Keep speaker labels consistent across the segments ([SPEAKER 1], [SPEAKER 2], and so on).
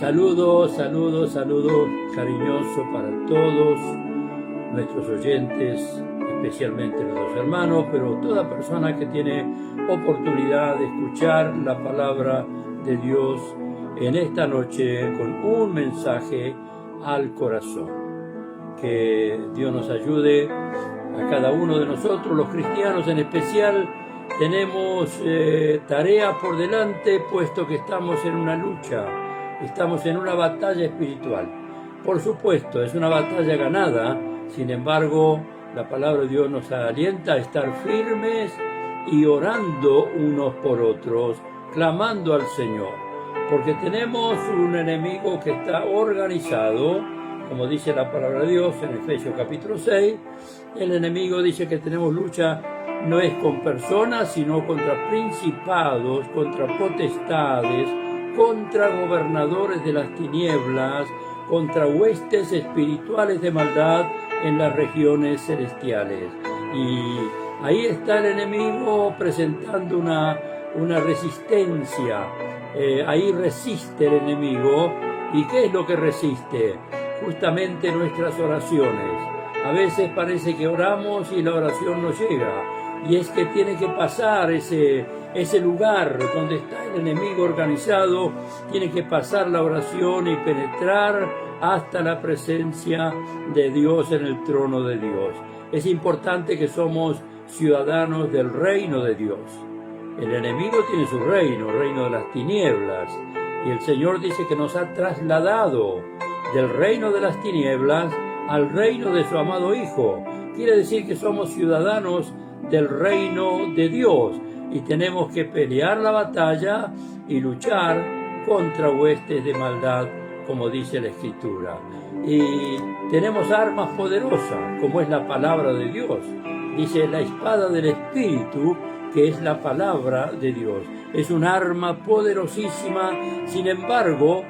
[SPEAKER 1] Saludos cariñoso para todos nuestros oyentes, especialmente nuestros hermanos, pero toda persona que tiene oportunidad de escuchar la palabra de Dios en esta noche con un mensaje al corazón. Que Dios nos ayude a cada uno de nosotros, los cristianos en especial. Tenemos tarea por delante, puesto que estamos en una lucha, estamos en una batalla espiritual. Por supuesto, es una batalla ganada, sin embargo, la palabra de Dios nos alienta a estar firmes y orando unos por otros, clamando al Señor, porque tenemos un enemigo que está organizado, como dice la palabra de Dios en Efesios capítulo 6, el enemigo dice que tenemos lucha no es con personas, sino contra principados, contra potestades, contra gobernadores de las tinieblas, contra huestes espirituales de maldad en las regiones celestiales. Y ahí está el enemigo presentando una resistencia. Ahí resiste el enemigo. ¿Y qué es lo que resiste? Justamente nuestras oraciones. A veces parece que oramos y la oración no llega. Y es que tiene que pasar ese lugar donde está el enemigo organizado, tiene que pasar la oración y penetrar hasta la presencia de Dios en el trono de Dios. Es importante que somos ciudadanos del reino de Dios. El enemigo tiene su reino, el reino de las tinieblas, y el Señor dice que nos ha trasladado del reino de las tinieblas al reino de su amado Hijo. Quiere decir que somos ciudadanos del reino de Dios y tenemos que pelear la batalla y luchar contra huestes de maldad, como dice la Escritura. Y tenemos armas poderosas, como es la palabra de Dios. Dice la espada del Espíritu, que es la palabra de Dios. Es un arma poderosísima, sin embargo,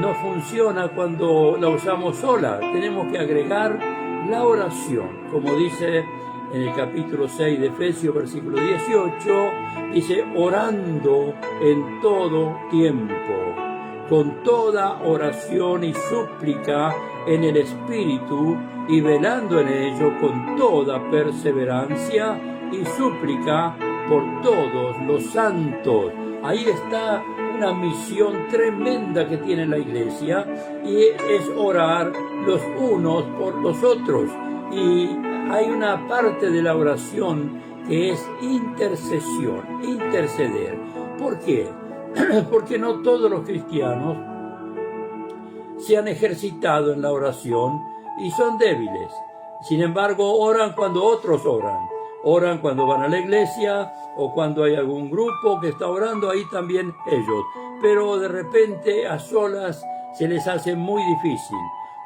[SPEAKER 1] no funciona cuando la usamos sola. Tenemos que agregar la oración, como dice en el capítulo 6 de Efesios, versículo 18, dice, orando en todo tiempo, con toda oración y súplica en el Espíritu, y velando en ello con toda perseverancia y súplica por todos los santos. Ahí está una misión tremenda que tiene la Iglesia, y es orar los unos por los otros. Y hay una parte de la oración que es intercesión, interceder. ¿Por qué? Porque no todos los cristianos se han ejercitado en la oración y son débiles. Sin embargo, oran cuando otros oran. Oran cuando van a la iglesia o cuando hay algún grupo que está orando, ahí también ellos. Pero de repente a solas se les hace muy difícil.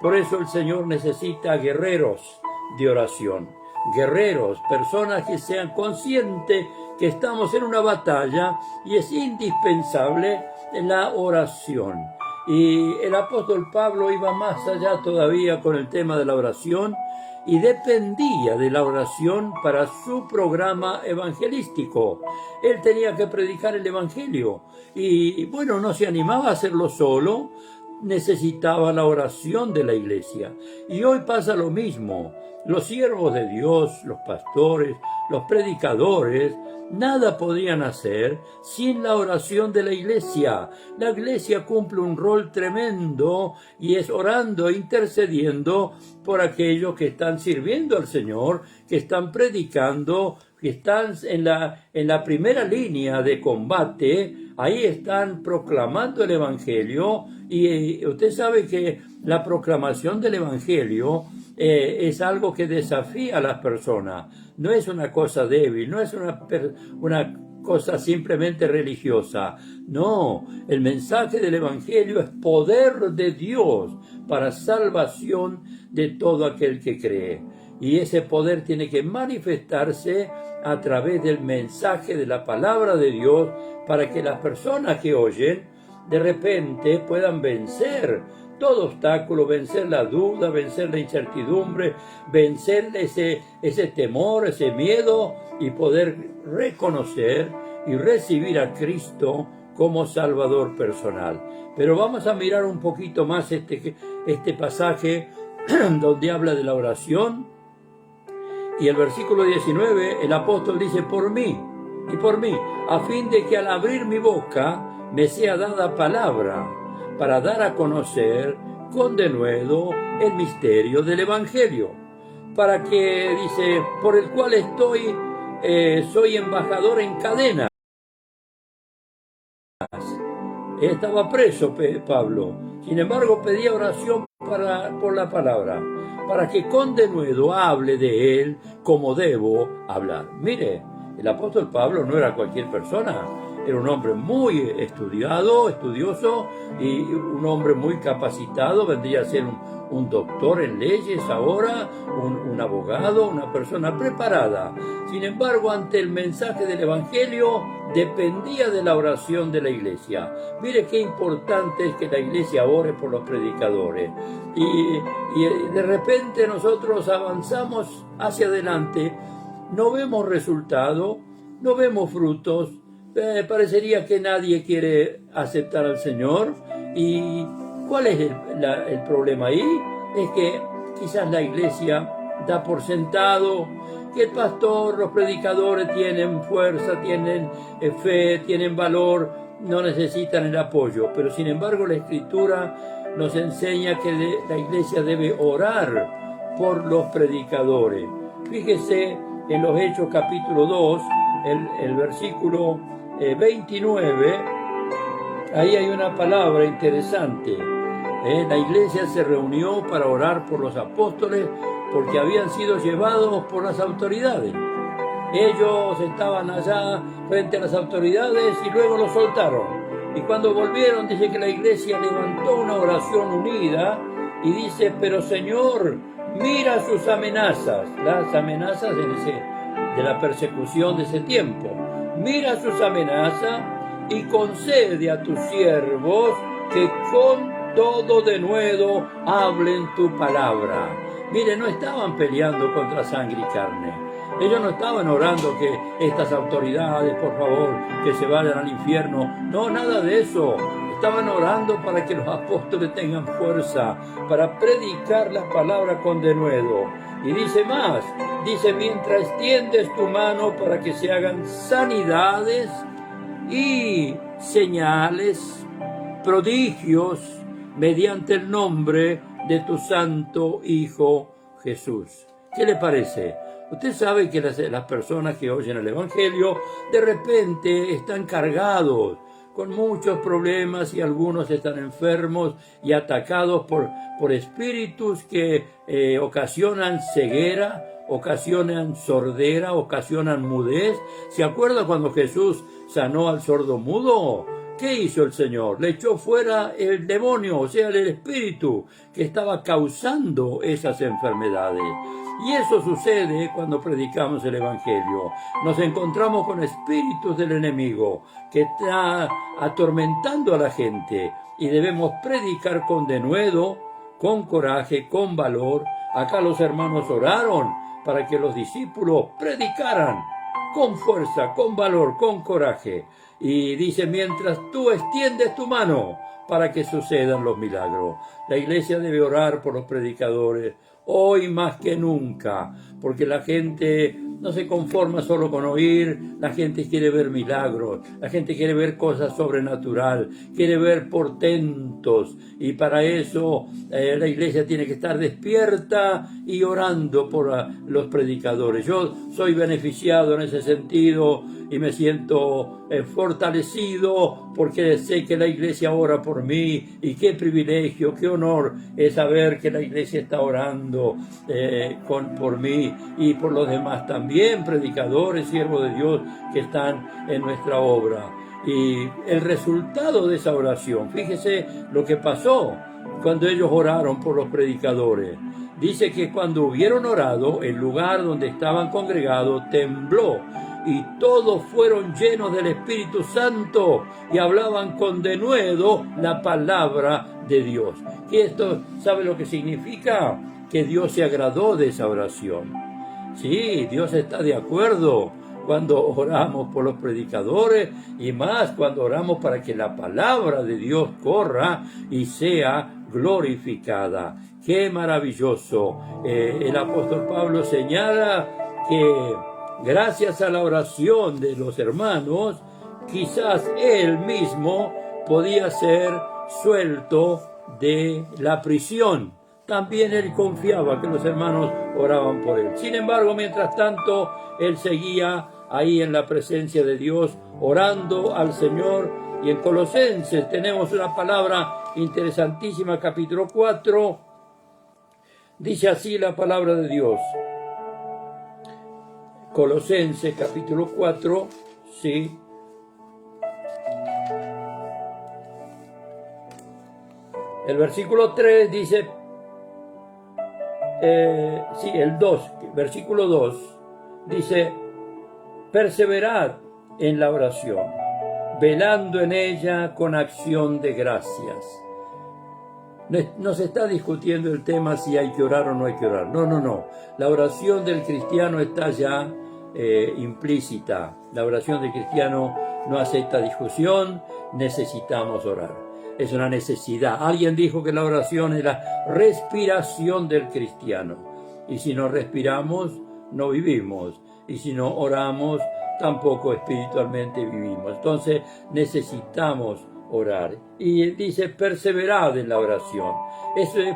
[SPEAKER 1] Por eso el Señor necesita guerreros de oración. Guerreros, personas que sean conscientes que estamos en una batalla y es indispensable la oración. Y el apóstol Pablo iba más allá todavía con el tema de la oración y dependía de la oración para su programa evangelístico. Él tenía que predicar el evangelio y bueno, no se animaba a hacerlo solo, necesitaba la oración de la iglesia. Y hoy pasa lo mismo. Los siervos de Dios, los pastores, los predicadores, nada podían hacer sin la oración de la iglesia. La iglesia cumple un rol tremendo y es orando, intercediendo por aquellos que están sirviendo al Señor, que están predicando, que están en la primera línea de combate. Ahí están proclamando el Evangelio y usted sabe que la proclamación del Evangelio es algo que desafía a las personas. No es una cosa débil, no es una cosa simplemente religiosa. No, el mensaje del Evangelio es poder de Dios para salvación de todo aquel que cree. Y ese poder tiene que manifestarse a través del mensaje de la palabra de Dios para que las personas que oyen de repente puedan vencer todo obstáculo, vencer la duda, vencer la incertidumbre, vencer ese temor, ese miedo y poder reconocer y recibir a Cristo como Salvador personal. Pero vamos a mirar un poquito más este pasaje donde habla de la oración. Y el versículo 19, el apóstol dice, por mí, y por mí, a fin de que al abrir mi boca me sea dada palabra, para dar a conocer con denuedo el misterio del Evangelio, para que, dice, por el cual soy embajador en cadenas. Estaba preso Pablo, sin embargo pedía oración por la palabra, para que con denuedo hable de él como debo hablar. Mire, el apóstol Pablo no era cualquier persona, era un hombre muy estudioso y un hombre muy capacitado, vendría a ser un doctor en leyes ahora, un abogado, una persona preparada. Sin embargo, ante el mensaje del Evangelio, dependía de la oración de la iglesia. Mire qué importante es que la iglesia ore por los predicadores. Y de repente nosotros avanzamos hacia adelante, no vemos resultado, no vemos frutos, parecería que nadie quiere aceptar al Señor. ¿Y cuál es el problema ahí? Es que quizás la iglesia da por sentado que el pastor, los predicadores tienen fuerza, tienen fe, tienen valor, no necesitan el apoyo. Pero sin embargo la Escritura nos enseña que la iglesia debe orar por los predicadores. Fíjese en los Hechos capítulo 2, el versículo 29, ahí hay una palabra interesante. La iglesia se reunió para orar por los apóstoles porque habían sido llevados por las autoridades. Ellos estaban allá frente a las autoridades y luego los soltaron. Y cuando volvieron, dice que la iglesia levantó una oración unida y dice, pero Señor, mira sus amenazas, las amenazas de la persecución de ese tiempo. Mira sus amenazas y concede a tus siervos que con todo denuedo hablen tu palabra. Mire, no estaban peleando contra sangre y carne. Ellos no estaban orando que estas autoridades, por favor, que se vayan al infierno. No, nada de eso. Estaban orando para que los apóstoles tengan fuerza, para predicar las palabras con denuedo. Y dice más, dice, mientras extiendes tu mano para que se hagan sanidades y señales, prodigios, mediante el nombre de tu santo Hijo Jesús. ¿Qué le parece? Usted sabe que las personas que oyen el Evangelio de repente están cargados con muchos problemas y algunos están enfermos y atacados por espíritus que ocasionan ceguera, ocasionan sordera, ocasionan mudez. ¿Se acuerda cuando Jesús sanó al sordo mudo? ¿Qué hizo el Señor? Le echó fuera el demonio, o sea, el espíritu que estaba causando esas enfermedades. Y eso sucede cuando predicamos el Evangelio. Nos encontramos con espíritus del enemigo que está atormentando a la gente y debemos predicar con denuedo, con coraje, con valor. Acá los hermanos oraron para que los discípulos predicaran con fuerza, con valor, con coraje. Y dice, mientras tú extiendes tu mano para que sucedan los milagros. La iglesia debe orar por los predicadores, hoy más que nunca, porque la gente no se conforma solo con oír, la gente quiere ver milagros, la gente quiere ver cosas sobrenaturales, quiere ver portentos, y para eso la iglesia tiene que estar despierta y orando por los predicadores. Yo soy beneficiado en ese sentido y me siento fortalecido porque sé que la iglesia ora por mí, y qué privilegio, qué honor es saber que la iglesia está orando por mí y por los demás también, predicadores, siervos de Dios que están en nuestra obra. Y el resultado de esa oración, fíjese lo que pasó cuando ellos oraron por los predicadores. Dice que cuando hubieron orado, el lugar donde estaban congregados tembló, y todos fueron llenos del Espíritu Santo y hablaban con denuedo la palabra de Dios. Y esto, ¿sabe lo que significa? Que Dios se agradó de esa oración. Sí, Dios está de acuerdo cuando oramos por los predicadores y más cuando oramos para que la palabra de Dios corra y sea glorificada. ¡Qué maravilloso! El apóstol Pablo señala que gracias a la oración de los hermanos, quizás él mismo podía ser suelto de la prisión. También él confiaba que los hermanos oraban por él. Sin embargo, mientras tanto, él seguía ahí en la presencia de Dios, orando al Señor. Y en Colosenses tenemos una palabra interesantísima, capítulo 4. Dice así la palabra de Dios. Colosenses, capítulo 4, sí. El versículo 3 dice, el 2, versículo 2, dice, perseverad en la oración, velando en ella con acción de gracias. No se está discutiendo el tema si hay que orar o no hay que orar. No. La oración del cristiano está ya implícita. La oración del cristiano no acepta discusión, necesitamos orar. Es una necesidad. Alguien dijo que la oración es la respiración del cristiano. Y si no respiramos, no vivimos. Y si no oramos, tampoco espiritualmente vivimos. Entonces necesitamos orar. Y dice, perseverad en la oración.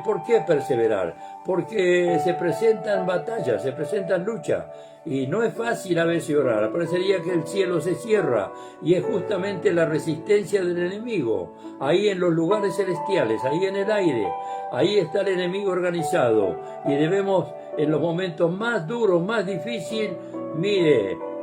[SPEAKER 1] ¿Por qué perseverar? Porque se presentan batallas, se presentan luchas. Y no es fácil a veces orar. Parecería que el cielo se cierra. Y es justamente la resistencia del enemigo. Ahí en los lugares celestiales, ahí en el aire. Ahí está el enemigo organizado. Y debemos, en los momentos más duros, más difíciles,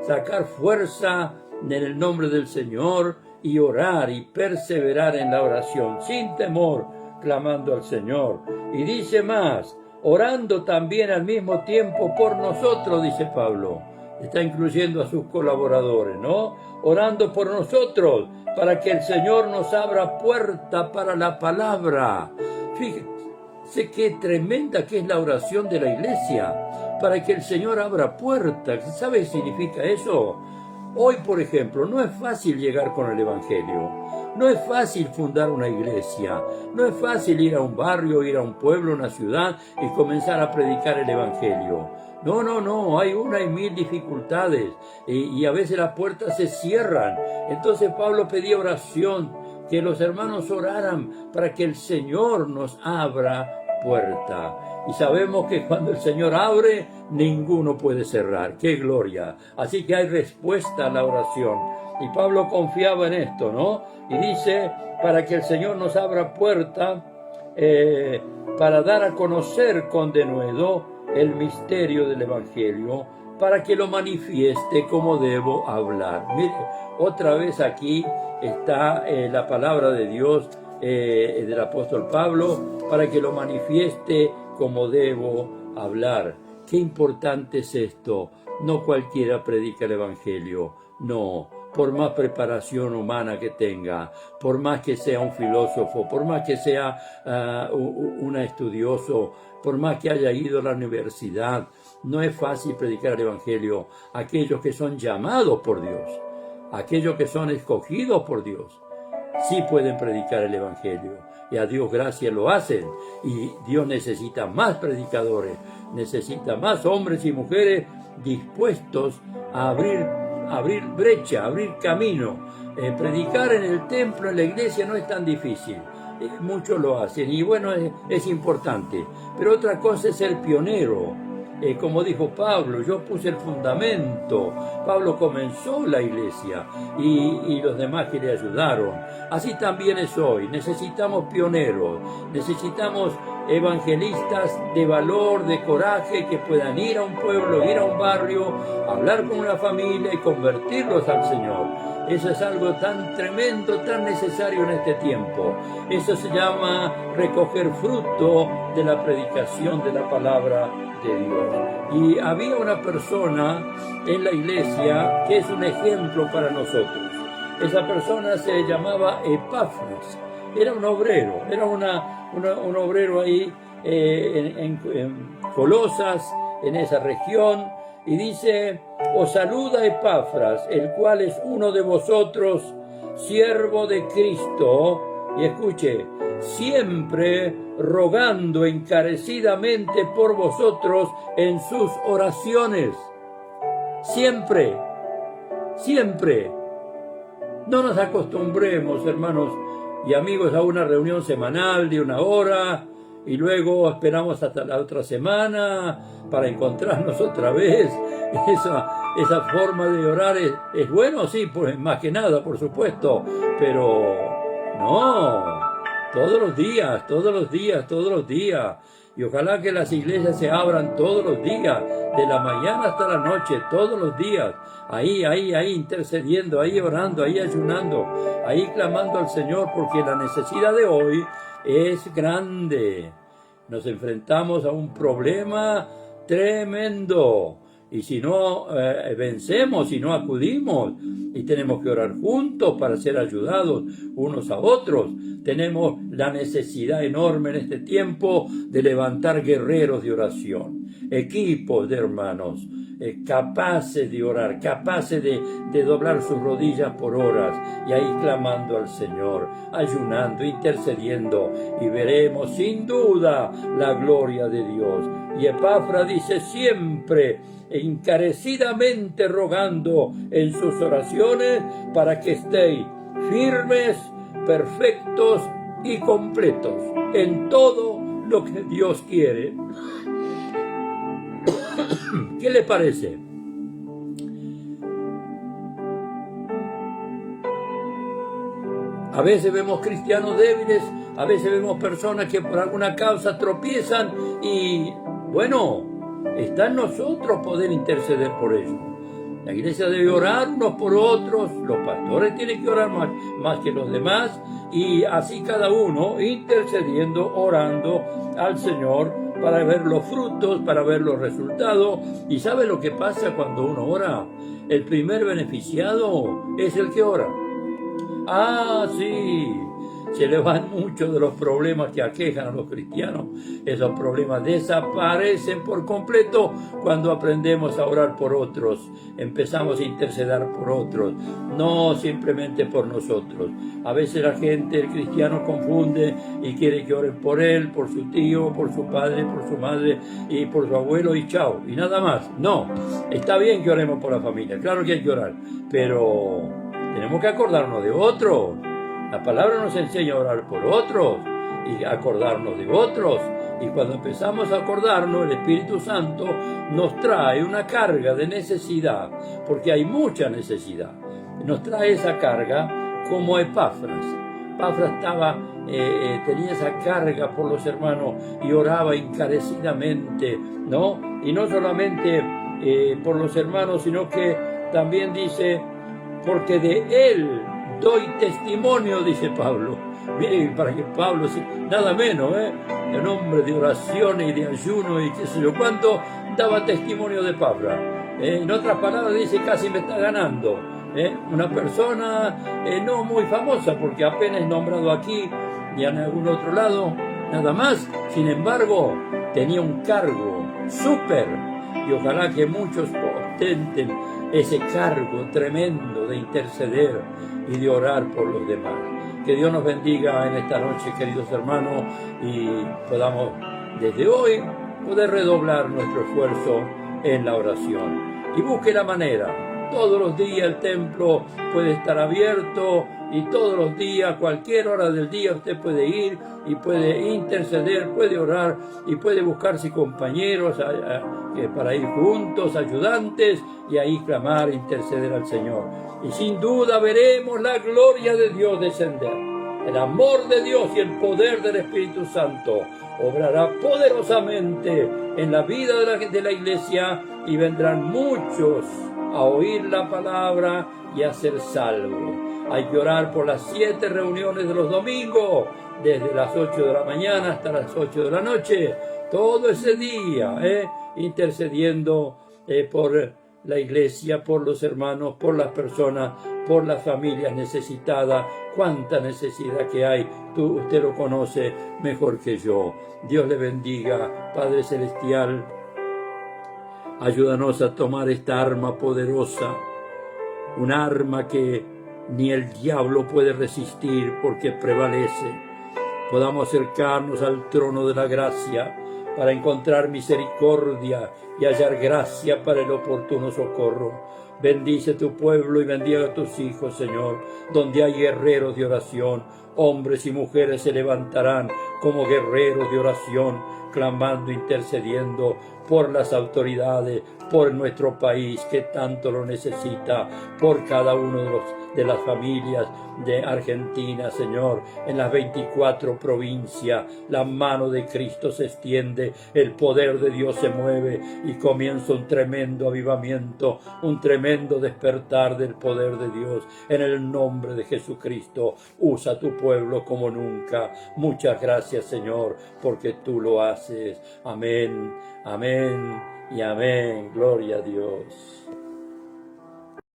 [SPEAKER 1] sacar fuerza en el nombre del Señor y orar y perseverar en la oración, sin temor, clamando al Señor. Y dice más, orando también al mismo tiempo por nosotros, dice Pablo. Está incluyendo a sus colaboradores, ¿no? Orando por nosotros, para que el Señor nos abra puerta para la palabra. Fíjense qué tremenda que es la oración de la iglesia, para que el Señor abra puertas. ¿Sabe qué significa eso? Hoy, por ejemplo, no es fácil llegar con el Evangelio. No es fácil fundar una iglesia. No es fácil ir a un barrio, ir a un pueblo, una ciudad y comenzar a predicar el Evangelio. No. Hay una y mil dificultades y a veces las puertas se cierran. Entonces Pablo pedía oración, que los hermanos oraran para que el Señor nos abra puerta. Y sabemos que cuando el Señor abre, ninguno puede cerrar. ¡Qué gloria! Así que hay respuesta a la oración. Y Pablo confiaba en esto, ¿no? Y dice, para que el Señor nos abra puerta, para dar a conocer con denuedo el misterio del Evangelio, para que lo manifieste como debo hablar. Mire, otra vez aquí está la palabra de Dios del apóstol Pablo, para que lo manifieste como debo hablar. Qué importante es esto. No cualquiera predica el Evangelio, no. Por más preparación humana que tenga, por más que sea un filósofo, por más que sea un estudioso, por más que haya ido a la universidad, no es fácil predicar el Evangelio. Aquellos que son llamados por Dios, aquellos que son escogidos por Dios, sí pueden predicar el Evangelio. Y a Dios gracias lo hacen. Y Dios necesita más predicadores, necesita más hombres y mujeres dispuestos a abrir brecha, abrir camino. Predicar en el templo, en la iglesia, no es tan difícil. Muchos lo hacen y bueno, es importante. Pero otra cosa es ser pionero. Como dijo Pablo, yo puse el fundamento. Pablo comenzó la iglesia y los demás que le ayudaron. Así también es hoy. Necesitamos pioneros, necesitamos evangelistas de valor, de coraje, que puedan ir a un pueblo, ir a un barrio, hablar con una familia y convertirlos al Señor. Eso es algo tan tremendo, tan necesario en este tiempo. Eso se llama recoger fruto de la predicación de la palabra de Dios. Y había una persona en la iglesia que es un ejemplo para nosotros. Esa persona se llamaba Epafras. Era un obrero, era un obrero ahí en Colosas, en esa región. Y dice Os saluda Epafras, el cual es uno de vosotros, siervo de Cristo, y escuche, siempre rogando encarecidamente por vosotros en sus oraciones. Siempre, siempre. No nos acostumbremos, hermanos y amigos, a una reunión semanal de 1 hora y luego esperamos hasta la otra semana para encontrarnos otra vez. Esa forma de orar es bueno, sí, pues más que nada, por supuesto, pero no, todos los días, todos los días, todos los días. Y ojalá que las iglesias se abran todos los días, de la mañana hasta la noche, todos los días. Ahí, intercediendo, ahí orando, ahí ayunando, ahí clamando al Señor, porque la necesidad de hoy es grande. Nos enfrentamos a un problema tremendo. Y si no vencemos, si no acudimos, y tenemos que orar juntos para ser ayudados unos a otros, tenemos la necesidad enorme en este tiempo de levantar guerreros de oración, equipos de hermanos, capaces de orar, capaces de doblar sus rodillas por horas, y ahí clamando al Señor, ayunando, intercediendo, y veremos sin duda la gloria de Dios. Y Epafras dice siempre, encarecidamente rogando en sus oraciones para que estéis firmes, perfectos y completos en todo lo que Dios quiere. ¿Qué le parece? A veces vemos cristianos débiles, a veces vemos personas que por alguna causa tropiezan y, bueno, está en nosotros poder interceder por ellos. La iglesia debe orar unos por otros, los pastores tienen que orar más que los demás, y así cada uno intercediendo, orando al Señor para ver los frutos, para ver los resultados. ¿Y sabe lo que pasa cuando uno ora? El primer beneficiado es el que ora. Ah, sí, se le van muchos de los problemas que aquejan a los cristianos. Esos problemas desaparecen por completo cuando aprendemos a orar por otros, empezamos a interceder por otros, no simplemente por nosotros. A veces la gente, el cristiano, confunde y quiere que oren por él, por su tío, por su padre, por su madre y por su abuelo y chao, y nada más. No, está bien que oremos por la familia, claro que hay que orar, pero tenemos que acordarnos de otros. La palabra nos enseña a orar por otros y acordarnos de otros. Y cuando empezamos a acordarnos, el Espíritu Santo nos trae una carga de necesidad, porque hay mucha necesidad. Nos trae esa carga como Epafras. Epafras tenía esa carga por los hermanos y oraba encarecidamente, ¿no? Y no solamente por los hermanos, sino que también dice, porque de él doy testimonio, dice Pablo. Miren, para que Pablo, nada menos, el hombre de oraciones y de ayuno y qué sé yo cuánto, daba testimonio de Pablo. En otras palabras dice, casi me está ganando. Una persona no muy famosa, porque apenas es nombrado aquí y en algún otro lado, nada más. Sin embargo, tenía un cargo súper, y ojalá que muchos ostenten ese cargo tremendo de interceder y de orar por los demás. Que Dios nos bendiga en esta noche, queridos hermanos, y podamos desde hoy poder redoblar nuestro esfuerzo en la oración. Y busque la manera. Todos los días el templo puede estar abierto y todos los días, cualquier hora del día, usted puede ir y puede interceder, puede orar y puede buscarse compañeros para ir juntos, ayudantes, y ahí clamar e interceder al Señor. Y sin duda veremos la gloria de Dios descender. El amor de Dios y el poder del Espíritu Santo obrará poderosamente en la vida de la iglesia, y vendrán muchos a oír la palabra y a ser salvos. Hay que orar por las 7 reuniones de los domingos, desde las 8 de la mañana hasta las 8 de la noche, todo ese día, intercediendo por la iglesia, por los hermanos, por las personas, por las familias necesitadas. Cuánta necesidad que hay, usted lo conoce mejor que yo. Dios le bendiga, Padre Celestial. Ayúdanos a tomar esta arma poderosa, un arma que ni el diablo puede resistir porque prevalece. Podamos acercarnos al trono de la gracia para encontrar misericordia y hallar gracia para el oportuno socorro. Bendice tu pueblo y bendiga a tus hijos, Señor. Donde hay guerreros de oración, hombres y mujeres se levantarán como guerreros de oración, clamando, intercediendo por las autoridades, por nuestro país que tanto lo necesita, por cada uno de las familias de Argentina, Señor, en las 24 provincias. La mano de Cristo se extiende, el poder de Dios se mueve y comienza un tremendo avivamiento, un tremendo despertar del poder de Dios. En el nombre de Jesucristo, usa tu pueblo como nunca. Muchas gracias, Señor, porque tú lo haces. Amén, amén y amén. Gloria a Dios.